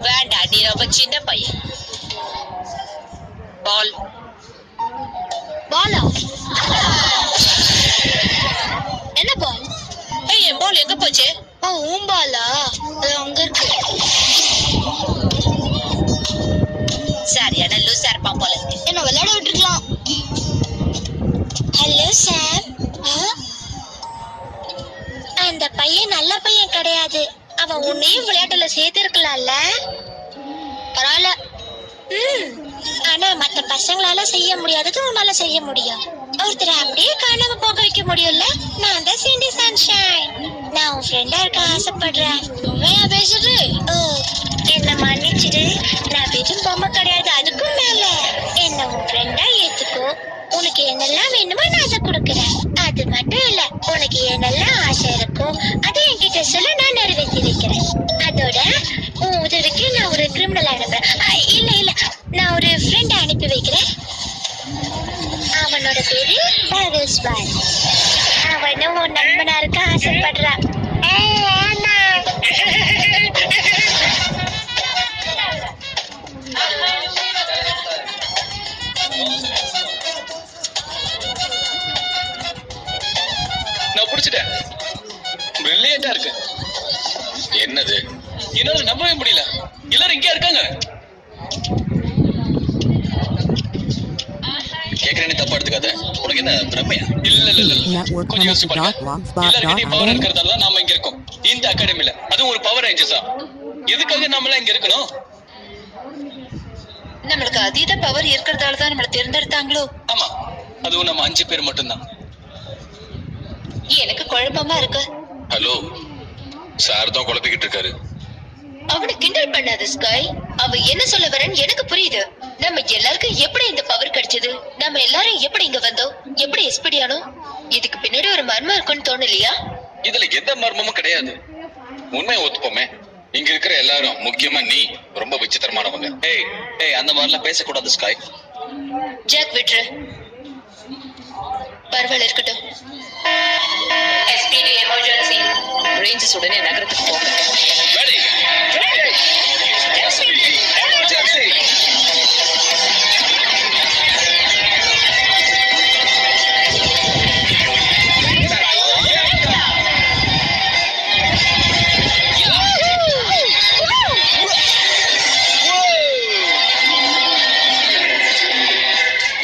வேண்டாம், நீ ரொம்ப சின்ன பையன். பால் பாலா? என்ன பால்? ஏய், என் பால் எங்க போச்சு? உன் பாலா? அது அங்க இருக்கு. சரியான லூசா இருப்பான் போல. என்ன விளையாட விட்டுருக்கலாம். Hello sir. அந்த பையன் நல்ல பையன் கிடையாது. அவன் உன்னையும் விளையாட்டுல சேர்த்திருக்கலாம்ல. பரவாயில்ல. ஆனா மத்த பசங்களால செய்ய முடியாதது உன்னால செய்ய முடியும். ஒருத்தர் அப்படியே காணாம போக வைக்க முடியும்ல. நான் தான் சிண்டி சன்ஷைன். நான் உன் ஃப்ரெண்டா இருக்க ஆசைப்படுறேன். உண்மையா பேசுறது? என்ன மன்னிச்சிடு. நான் வெறும் பொம்மை கிடையாது, அதுக்கும் மேல என்ன உன் ஃப்ரெண்டா ஏத்துக்கோ. உனக்கு என்னெல்லாம் வேணுமோ நான் அதை கொடுக்குறேன். அது மட்டும் இல்ல, உனக்கு என்னெல்லாம் ஆசை இருக்கோ அதை என்கிட்ட சொல்ல, நான் நிறைவேற்றி வைக்கிறேன். அதோட உன் உதவிக்கு நான் ஒரு கிரிமினல் அனுப்புறேன். இல்ல நான் ஒரு ஃப்ரெண்ட் அனுப்பி வைக்கிறேன். அவனோட பேரு பரஸ்வான். அவனும் உன் நண்பனா இருக்க ஆசைப்படுறான். நான் புடிச்சிட்டேன். பிரில்லியண்டா இருக்கு. என்னது? என்னால நம்பவே முடியல. எல்லாரும் இங்கே இருக்காங்க. கேக்குறேன்னு தப்பா எடுத்துக்காத. உனக்கு என்ன பிரமையா? இல்ல கொஞ்சம் யோசிச்சு பாருங்க. எல்லாருக்கிட்டையும் பவர் இருக்கிறதால நாம இங்க இருக்கோம். இந்த அகாடமில அதுவும் ஒரு பவர் ரேஞ்சர்ஸா. எதுக்காக நாம இங்க இருக்கணும்? நம்மளுக்கு அதீத பவர் இருக்கிறதால தான் நம்மள தேர்ந்தெடுத்தாங்களோ? ஆமா, அதுவும் நம்ம 5 பேர் மட்டும்தான். எனக்கு குழப்பமா இருக்கு. ஹலோ, சார் தான் குழப்பிக்கிட்டு இருக்காரு. அவனை கிண்டல் பண்ணாத ஸ்கை. அவன் என்ன சொல்ல வரேன்னு எனக்கு புரியுது. நம்ம எல்லாருக்கும் எப்படி இந்த பவர் கிடைச்சது? நம்ம எல்லாரும் எப்படி இங்க வந்தோம்? எப்படி எஸ்பிடி ஆனோம்? இதுக்கு பின்னாடி ஒரு மர்மம் இருக்குன்னு தோணலையா? இதுல எந்த மர்மமும் கிடையாது. உண்மையை ஒத்துப்போமே. இங்க இருக்கிற எல்லாரும், முக்கியமா நீ, ரொம்ப விசித்திரமானவங்க. ஏய் அந்த மாதிரிலாம் பேசக்கூடாது ஸ்கை. ஜாக் விட்ரு. பரவாயில்ல, இருக்கட்டும். SPD emergency. ரேஞ்சஸ் உடனே நகரத்துக்கு போங்க. ரெடி. SPD emergency.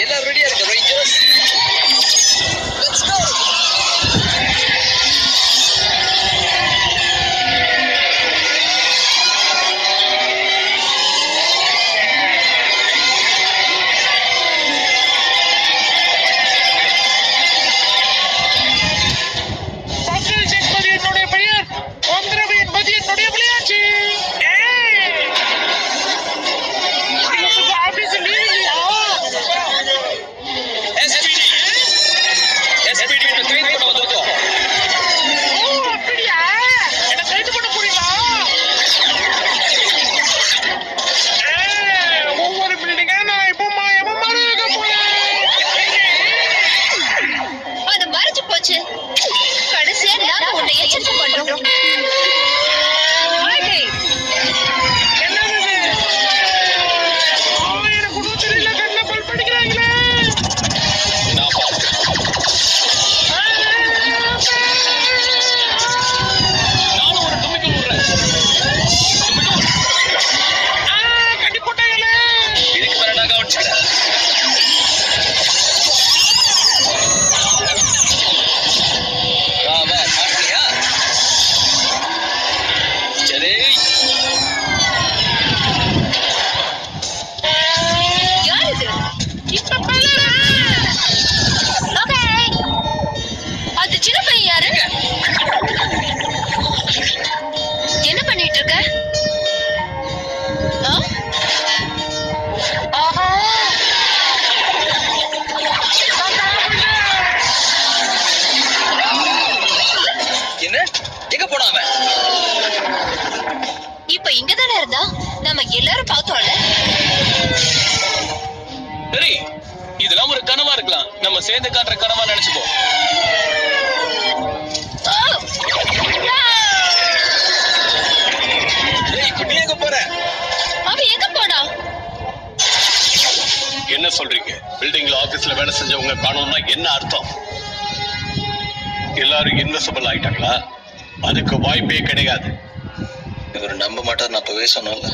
எல்லாரும் ரெடியா இருக்க ரேஞ்சர்ஸ்? Let's go. ஆ? ஆஹா. என்ன எங்க போனா அவன்? இப்ப இங்கதானே இருந்தா நம்ம எல்லாரும் பார்த்தோம்ல. சரி, இதெல்லாம் ஒரு கனவா இருக்கலாம். நம்ம சேர்ந்து காட்டுற கனவா நினைச்சுப்போம். இப்ப நீ எங்க போற? அவன் எங்க போனா? என்ன சொல்றீங்க? பில்டிங்ல ஆபீஸ்ல வேலை செஞ்சவங்க காணோம்னா என்ன அர்த்தம்? எல்லாரும் இன்வெஸ்டபிள் ஆயிட்டாங்களா? அதுக்கு வாய்ப்பே கிடையாது. இவர் நம்ப மாட்டார். நான் இப்பவே சொன்னேன்ல.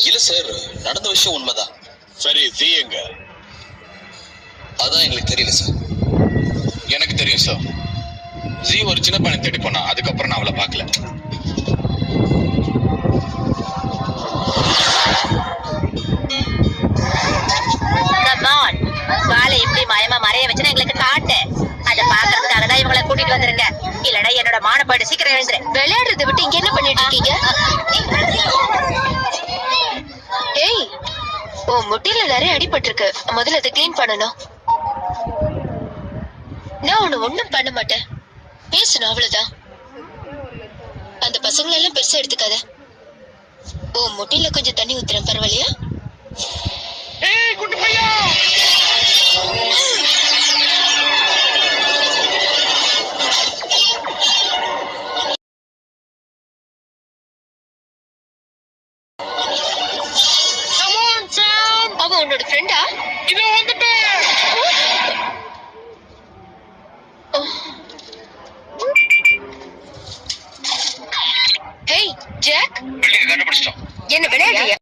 இல்ல சார், நடந்த விஷயம் உண்மைதான். சரி, எங்க? அதான் எங்களுக்கு தெரியல சார். எனக்கு தெரியும் சார். ஜி ஒரு சின்ன பையனை தேடி போனா, அதுக்கப்புறம் நான் அவளை பார்க்கல. வாழை எப்படி மயமா மறைய வச்சுன்னு எங்களுக்கு காட்டு. அதை பாக்குறதுக்காக தான் இவங்களை கூட்டிட்டு வந்துருங்க. இல்லடா என்னோட மானப்பாடு. சீக்கிரம் எழுந்துரு. விளையாடுறதை விட்டு இங்க என்ன பண்ணிட்டு இருக்கீங்க? ஏய், உன் முட்டில நிறைய அடிபட்டிருக்கு. முதல்ல அதை கிளீன் பண்ணணும். நான் உன்னை ஒண்ணும் பண்ண மாட்டேன். பேசணும் அவ்வளவுதான். அந்த பசங்களை எல்லாம் பெருசா எடுத்துக்காத. உன் முட்டில கொஞ்சம் தண்ணி ஊத்துறேன், பரவாயில்லையா? ஏய் குட்டி பையா, அவன் உன்னோட ஃப்ரெண்டா? இதோ வந்துட்டேன். ஹேய் ஜாக், பில்டிங் கண்டுபிடிச்சிட்டோம். என்ன விளையாடுறியா?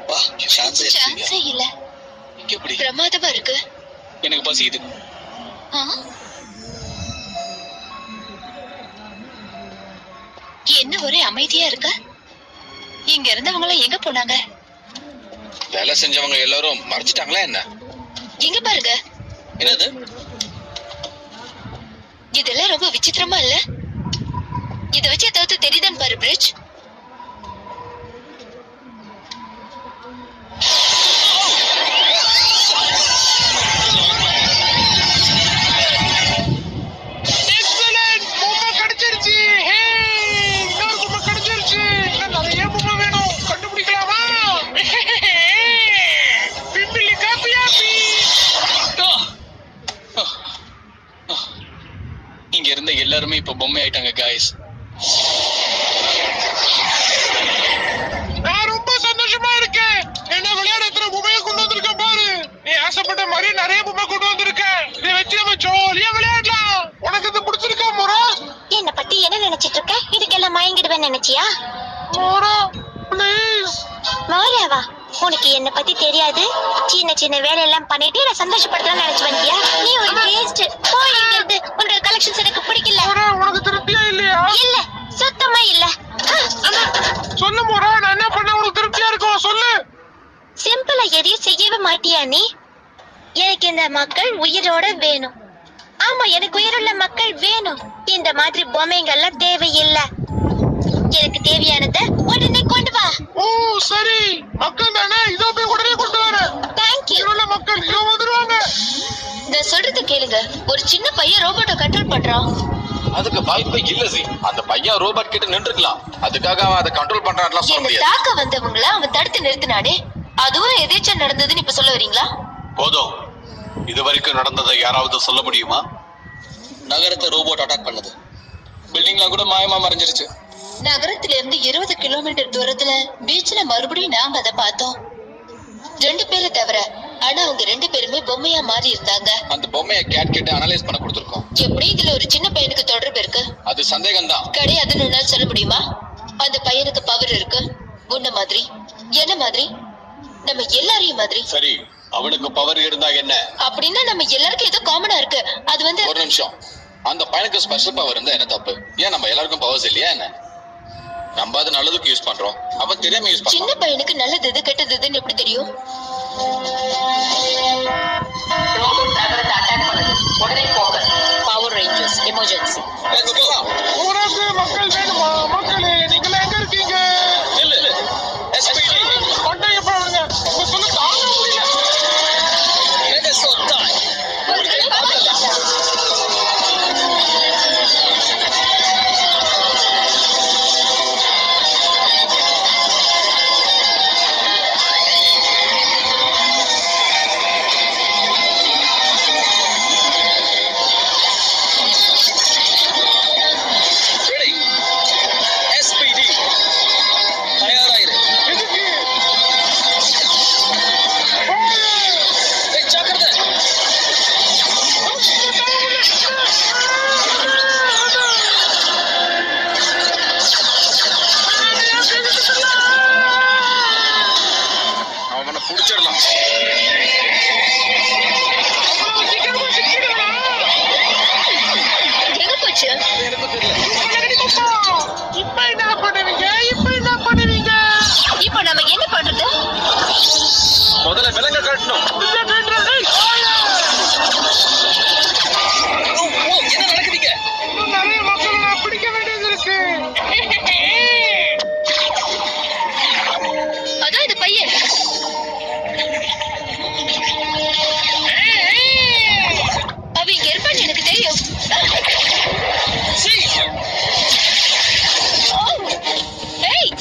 வா, சான்ஸே இல்ல. சான்ஸே இல்ல. எப்படி? பிரமாதமா இருக்கு. எனக்கு பசிக்குது. ஆ? என்ன ஒரே அமைதியா இருக்க? இங்க இருந்தவங்க எல்லாம் எங்க போனாங்க? வேலை செஞ்சவங்க எல்லாரும் மறைஞ்சிட்டாங்களா என்ன? எங்க பாருங்க. என்னது? இதெல்லாம் ரொம்ப விசித்திரமா இல்ல? இத வச்சு ஏதாவது தெரியுதான்னு பாரு பிரிட்ஜ். இங்க இருந்த எல்லாருமே இப்ப பொம்மை ஆயிட்டாங்க காய்ஸ். நான் ரொம்ப சந்தோஷமா இருக்கேன். என்ன விளையாட எத்தனை பொம்மையை கொண்டு வந்திருக்க பாரு. நீ ஆசைப்பட்ட மாதிரி நிறைய பொம்மை கொண்டு வந்திருக்க. இதை வச்சு நம்ம ஜாலியா விளையாடலாம். உனக்கு இது பிடிச்சிருக்கா மோரா? என்ன பத்தி என்ன நினைச்சிட்டு இருக்க? இதுக்கெல்லாம் மயங்கிடுவேன் நினைச்சியா? மோரா ப்ளீஸ். மோராவா? உனக்கு என்ன பத்தி தெரியாது. சின்ன சின்ன வேலையெல்லாம் பண்ணிட்டு என்ன சந்தோஷப்படுத்தலாம் நினைச்சு வந்தியா? நீ ஒரு வேஸ்ட். போய் இங்க இருந்து. உன்னோட கலெக்ஷன்ஸ் எனக்கு பிடிக்கல. மோரா உனக்கு திருப்தியா இல்லையா? இல்ல, சுத்தமா இல்ல. சொல்லு மோரா, நான் என்ன பண்ண உனக்கு திருப்தியா இருக்கும் சொல்லு. சிம்பிளா எதையும் செய்யவே மாட்டியா நீ? எனக்கு இந்த மக்கள் உயிரோட வேணும். ஆமா, எனக்கு உயிருள்ள மக்கள் வேணும். இந்த மாதிரி பொம்மைங்கெல்லாம் தேவையில்லை. எனக்கு தேவையானத உடனே கொண்டு வா. ஓ சரி, மக்கள் தானே, இதோ போய் உடனே கொண்டு வரேன். தேங்க்யூ. இவள மக்கள் இதோ வந்துருவாங்க. நான் சொல்றது கேளுங்க. ஒரு சின்ன பையன் ரோபோட்டை கண்ட்ரோல் பண்றான். அதுக்கு வாய்ப்பே இல்ல ஜி. அந்த பையன் ரோபோட் கிட்ட நின்றுக்கலாம். அதுக்காக அவன் அதை கண்ட்ரோல் பண்றான்லாம் சொல்ல என்ன முடியாது. தாக்க வந்தவங்கள அவன் தடுத்து நிறுத்தினானே, அதுவும் எதேச்சா நடந்ததுன்னு இப்ப சொல்ல வரீங்களா? போதும். இது வரைக்கும் நடந்ததை யாராவது சொல்ல முடியுமா? நகரத்தை ரோபோட் அட்டாக் பண்ணுது. பில்டிங்லாம் கூட மாயமா மறைஞ்சிருச்சு. நகரத்துல இருந்து 20 கிலோமீட்டர் தூரத்துல பீச்ல மறுபடியும் நாங்க அதை பார்த்தோம். 2 பேரை தவிர. ஆனா அவங்க 2 பேருமே பொம்மையா மாறி இருந்தாங்க. அந்த பொம்மையை கேட் கிட்ட அனலைஸ் பண்ண கொடுத்திருக்கோம். எப்படி இதுல ஒரு சின்ன பையனுக்கு தொடர்பு இருக்கு? அது சந்தேகம் தான். கிடையாதுன்னு உன்னால சொல்ல முடியுமா? அந்த பையனுக்கு பவர் இருக்கு. உன்ன மாதிரி, என்ன மாதிரி, நம்ம எல்லாரையும் மாதிரி. சரி, அவனுக்கு பவர் இருந்தா என்ன? அப்படின்னா நம்ம எல்லாருக்கும் ஏதோ காமனா இருக்கு. அது வந்து ஒரு நிமிஷம். அந்த பையனுக்கு ஸ்பெஷல் பவர் இருந்தா என்ன தப்பு? ஏன் நம்ம எல்லாருக்கும் பவர்ஸ் இல்லையா என்ன? நம்ம அது நல்லதுக்கு யூஸ் பண்றோம். அவன் தெரியாம யூஸ் சின்ன பண்றான். பையனுக்கு நல்லது எது கெட்டது எதுன்னு எப்படி தெரியும்? ரோபோட் நகரத்தை அட்டாக் பண்ணுது. கட்டணும். என்ன நடக்குதுங்க? இன்னும் நிறைய மக்களை நான் பிடிக்க வேண்டியது இருக்கு. அதான் இந்த பையன். அவ இங்க இருப்பான்னு எனக்கு தெரியும். ஏய்,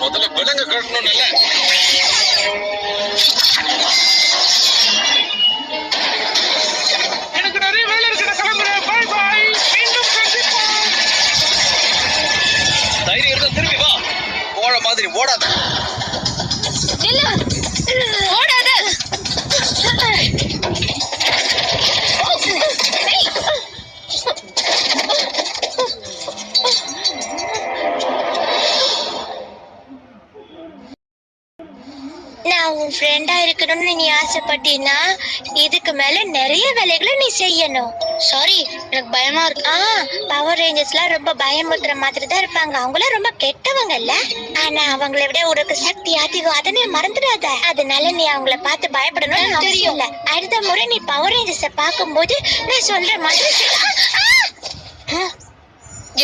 முதல்ல விலங்கு கட்டணும். இல்ல எனக்கு நிறைய வேலை இருக்கு, நான் கிளம்புறேன். பாய் பாய், மீண்டும் சந்திப்போம். தைரியம் இருந்தா திரும்பி வா. ஓட மாதிரி ஓடாத. நில்லு. ஓடாத. ஏய். நான் உன் ஃப்ரெண்டா இருக்கணும்னு நீ ஆசைப்பட்டீன்னா இதுக்கு மேல நிறைய வேலைகளை நீ செய்யணும். சாரி, எனக்கு பயமா இருக்கு. பவர் ரேஞ்சர்ஸ்லாம் ரொம்ப பயமுறுத்துற மாதிரி தான் இருப்பாங்க. அவங்களாம் ரொம்ப கெட்டவங்கல்ல. ஆனா அவங்கள விட உனக்கு சக்தி அதிகம், அதை நீ மறந்துடாத. அதனால நீ அவங்கள பார்த்து பயப்படணும்னு அவசியம் இல்ல. அடுத்த முறை நீ பவர் ரேஞ்சர்ஸ பார்க்கும்போது நான் சொல்ற மாதிரி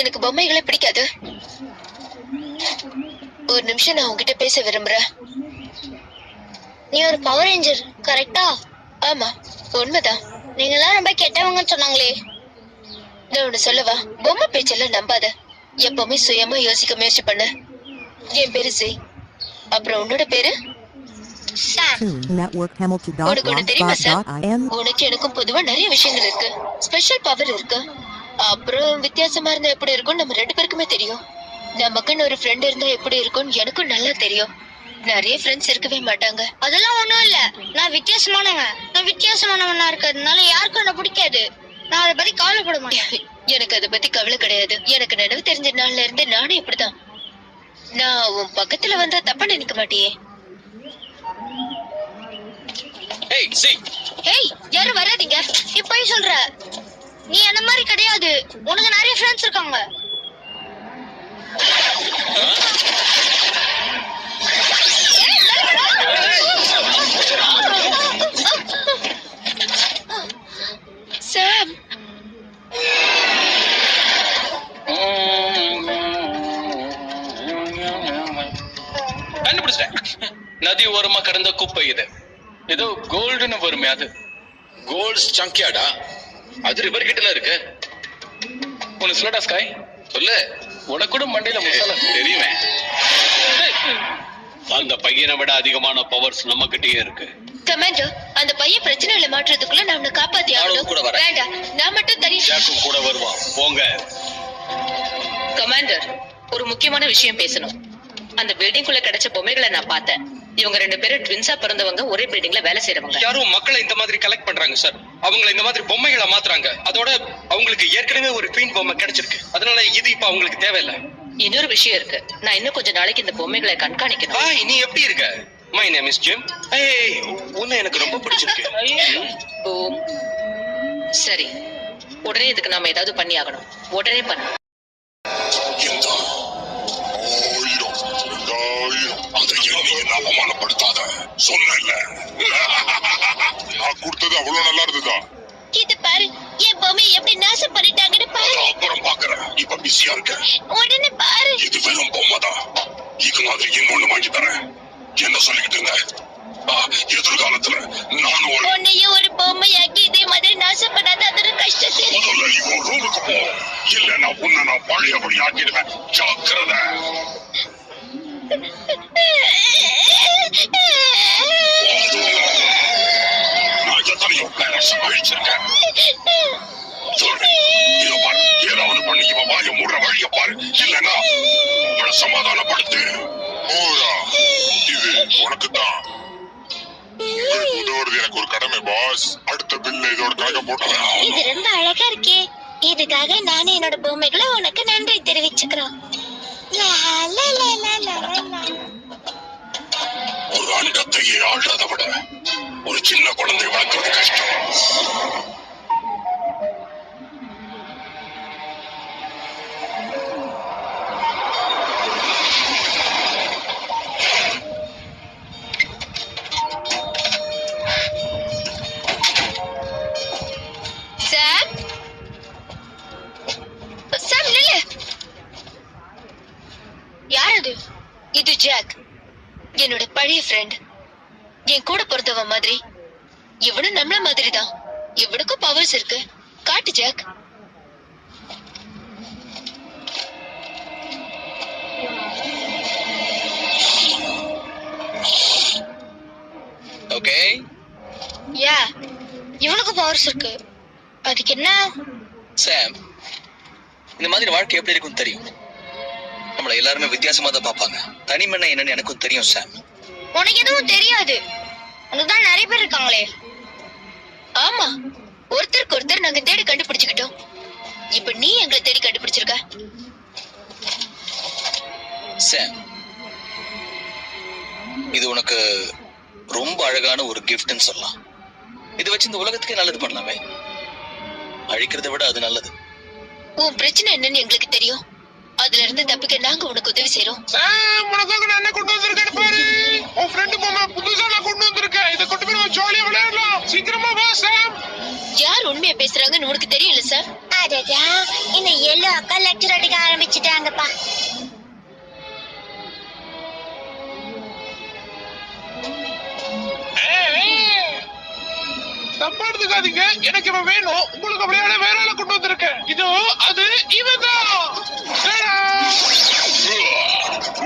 எனக்கு பொம்மைகளை பிடிக்காது. ஒரு நிமிஷம் நான் உன்கிட்ட பேச விரும்புறேன். நீ ஒரு பவர் ரேஞ்சர் கரெக்டா? ஆமா, உண்மைதான். நீங்க எல்லாம் ரொம்ப கெட்டவங்கன்னு சொன்னாங்களே. நான் ஒண்ணு சொல்லவா? பொம்மை பேச்செல்லாம் நம்பாத. எப்பவுமே சுயமா யோசிக்க முயற்சி பண்ணு. என் பேரு சி. அப்புறம் உன்னோட பேரு? உனக்கு ஒண்ணு தெரியுமா சார்? உனக்கு எனக்கும் பொதுவா நிறைய விஷயங்கள் இருக்கு. ஸ்பெஷல் பவர் இருக்கு. அப்புறம் வித்தியாசமா இருந்தா எப்படி இருக்கும் நம்ம ரெண்டு பேருக்குமே தெரியும். நமக்குன்னு ஒரு ஃப்ரெண்ட் இருந்தா எப்படி இருக்கும்னு எனக்கும் நல்லா தெரியும். நிறைய ஃப்ரெண்ட்ஸ் இருக்கவே மாட்டாங்க. அதெல்லாம் ஒண்ணும் இல்ல. நான் வித்தியாசமானவனா இருக்கிறதுனால யாருக்கும் என்ன பிடிக்காது. நான் அதை பத்தி கவலைப்பட மாட்டேன். எனக்கு அதை பத்தி கவலை கிடையாது. எனக்கு நினைவு தெரிஞ்ச நாள்ல இருந்து நானும் இப்படிதான். நான் உன் பக்கத்துல வந்தா தப்பா நினைக்க மாட்டியே. ஏய் சி. ஏய், யாரும் வராதீங்க. இப்பயும் சொல்ற, நீ அந்த மாதிரி கிடையாது. உனக்கு நிறைய ஃப்ரெண்ட்ஸ் இருக்காங்க. சாம், கண்டுபிடிச்சிட்டேன். நதி ஓரமா கடந்த குப்பை இது. ஏதோ கோல்டுன்னு வருமே அது. கோல்ட்ஸ் ஜங்க்யார்டா? அது ரிவர் கிட்டல இருக்கு. ஒன்னு சொல்லடா ஸ்காய். சொல்லு. உனக்கு கூட மண்டையில முசாலா தெரியுமே. அந்த பையனை விட அதிகமான பவர்ஸ் நம்ம கிட்டயே இருக்கு. கமாண்டர், அந்த பையன் பிரச்சனைகளை மாற்றுறதுக்குள்ள நான் உன்னை காப்பாத்தி நானும் கூட வரேன். வேண்டாம், நான் மட்டும் தனி. ஜாக்கும் கூட வருவான். போங்க. கமாண்டர், ஒரு முக்கியமான விஷயம் பேசணும். அந்த பில்டிங்குள்ள கிடைச்ச பொம்மைகளை நான் பார்த்தேன். இவங்க ரெண்டு பேரும் ட்வின்ஸா பிறந்தவங்க, ஒரே பில்டிங்ல வேலை செய்யறவங்க. யாரும் மக்களை இந்த மாதிரி கலெக்ட் பண்றாங்க சார். அவங்கள இந்த மாதிரி பொம்மைகளை மாத்துறாங்க. அதோட அவங்களுக்கு ஏற்கனவே ஒரு குவீன் பொம்மை கிடைச்சிருக்கு. அதனால இது இப்ப அவங்களுக்கு தேவையில்லை. இன்னொரு விஷயம் இருக்கு. நான் இன்னும் கொஞ்ச நாளைக்கு இந்த பொம்மைகளை கண்காணிக்கணும். ஹாய், நீ எப்படி இருக்க? My name is Jim. ஏய், உன்னை எனக்கு ரொம்ப பிடிச்சிருக்கு. ஓ, சரி. உடனே இதுக்கு நாம ஏதாவது பண்ணி ஆகணும். உடனே பண்ணு. அந்த எண்ணியை அவமானப்படுத்தாத சொன்னேன்ல. நான் கொடுத்தது அவ்வளவு நல்லா இருந்ததா? இது பாரு, என் பொம்மை எப்படி நாசம் பண்ணிட்டாங்கன்னு பாரு. அப்புறம் பாக்குறேன். இப்ப பிஸியா இருக்க. உடனே பாரு. இது வெறும் பொம்மைதான். இது மாதிரி இன்னொன்னு வாங்கி தரேன். என்ன சொல்லிக்கிட்டு இருந்த? எதிர்காலத்துல நான் உன்னையும் ஒரு பொம்மையாக்கி இதே மாதிரி நாசம் பண்ணாத. அதோட கஷ்டத்தை முதல்ல நீ உன் ரூமுக்கு போ. இல்ல நான் உன்னை நான் பழையபடி ஆக்கிடுவேன். ஜாக்கிரதை. நான் எத்தனையோ பேரண்ட்ஸ் அழிச்சிருக்கேன். சொல்றேன், இதோ பாரு, ஏதாவது பண்ணி இவன் வாய மூடுற வழிய பாரு. இல்லன்னா உங்களை சமாதானப்படுத்து. இது உனக்கு தான். உதவுறது எனக்கு ஒரு கடமை பாஸ். அடுத்த பில்ல இதோட கணக்க போட்டேன். இது ரொம்ப அழகா இருக்கே. இதுக்காக நானே என்னோட பொம்மைகளை உனக்கு நன்றி தெரிவிச்சுக்கிறோம். ஒரு அண்டத்தையே ஆள்றதை விட ஒரு சின்ன குழந்தை வளர்க்கறது கஷ்டம். பழைய ஃப்ரெண்ட், என் கூட பிறந்தவன் மாதிரி. இவனும் நம்மள மாதிரிதான். இவனுக்கும் பவர்ஸ் இருக்கு. காட்டு ஜாக். ஓகே, யா, இவனுக்கு பவர்ஸ் இருக்கு. அதுக்கு என்ன? சாம், இந்த மாதிரி வாழ்க்கை எப்படி இருக்கும்னு தெரியும். நம்மள எல்லாருமே வித்தியாசமா தான் பார்ப்பாங்க. தனிமண்ண என்னன்னு எனக்கும் தெரியும் சாம். உனக்கு எதுவும் தெரியாது. உனக்கு தான் நிறைய பேர் இருக்காங்களே. ஆமா, ஒருத்தருக்கு ஒருத்தர் நாங்க தேடி கண்டுபிடிச்சுக்கிட்டோம். இப்ப நீ எங்களை தேடி கண்டுபிடிச்சிருக்க. சாம், இது உனக்கு ரொம்ப அழகான ஒரு கிஃப்ட்னு சொல்லலாம். இது வச்சு இந்த உலகத்துக்கே நல்லது பண்ணலாமே. அழிக்கிறத விட அது நல்லது. உன் பிரச்சனை என்னன்னு எங்களுக்கு தெரியும். அதுல இருந்து தப்பிக்க நாங்க உனக்கு உதவி செய்றோம். சாம், உனக்காக நான் என்ன கொண்டு வந்திருக்கேன்னு பாரு. உன் ஃப்ரெண்டு பொம்மை புதுசா நான் கொண்டு வந்திருக்கேன். இதை கொண்டு போய் நம்ம ஜாலியா விளையாடலாம். சீக்கிரமா வா சாம். யார் உண்மையா பேசுறாங்கன்னு உனக்கு தெரியல சார். அடடா, இந்த எல்லோ அக்கா லெக்சர் அடிக்க ஆரம்பிச்சுட்டாங்கப்பா. தப்பா எடுத்துக்காதீங்க. எனக்கு இவன் வேணும். உங்களுக்கு விளையாட வேற ஆளை கொண்டு வந்திருக்கேன். இதோ அது இவன்தான்.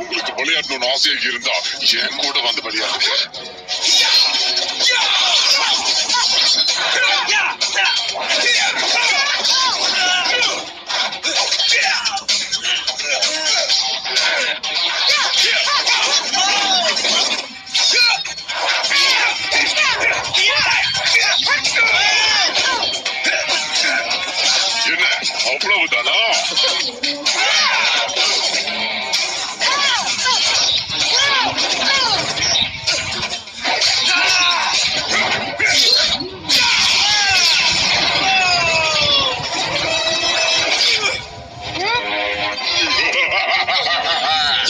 உங்களுக்கு விளையாடணும்னு ஆசையாக இருந்தா என் கூட வந்து விளையாடுங்க. என்ன அவ்வளவுதானா?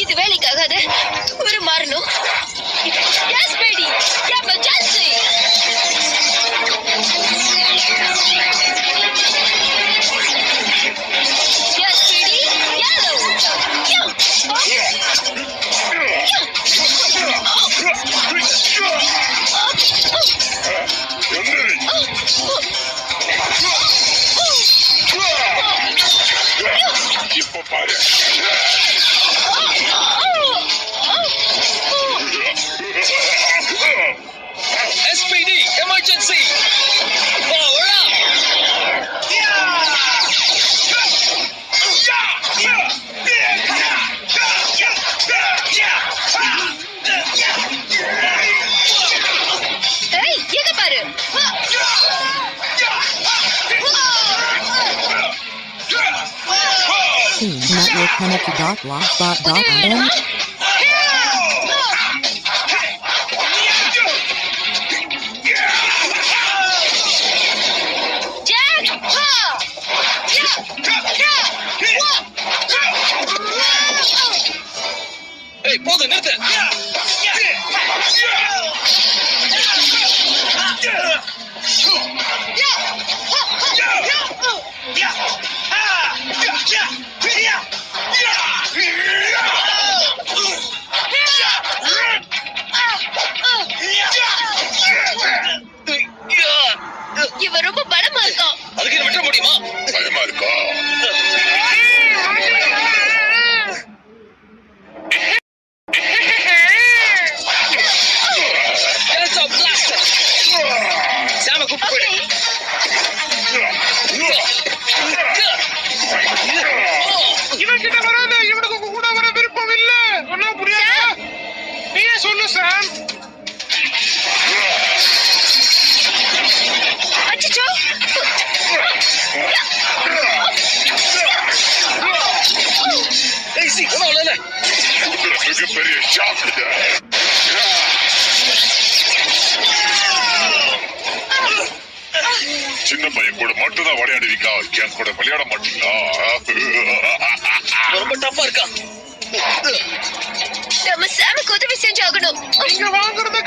இது வேலைக்காகாது. ஒரு மாறணும். Yes, baby. Emergency. Yes, baby. Yellow. இப்ப பாரு. SPD emergency. Power up. ஏய், எங்க பாரு. Network connected.blogspot.com. Jack. ஏய், போதும், நிறுத்து. இவன் ரொம்ப பலமா இருக்கான். அதுக்கு என்ன விட்டுற முடியுமா? பயமா இருக்கா? That's a blaster. சாம கூப்பிட்டு போயிடு. இவன் கிட்ட வராத. இவனுக்கு உங்க கூட வர விருப்பம் இல்ல. ஒன்னா புரியாதா? நீயே சொல்லு சாம். அச்சச்சோ. ஏய், சி, ஒண்ணும் இல்ல. மிகப்பெரிய ஷாக் இது. சின்ன பையன் கூட மட்டும் தான் விளையாடுவீங்களா? என் கூட விளையாட மாட்டீங்களா? ரொம்ப டஃப்பா இருக்கான். நம்ம சாமுக்கு உதவி செஞ்சாகணும். நீங்க வாங்குறத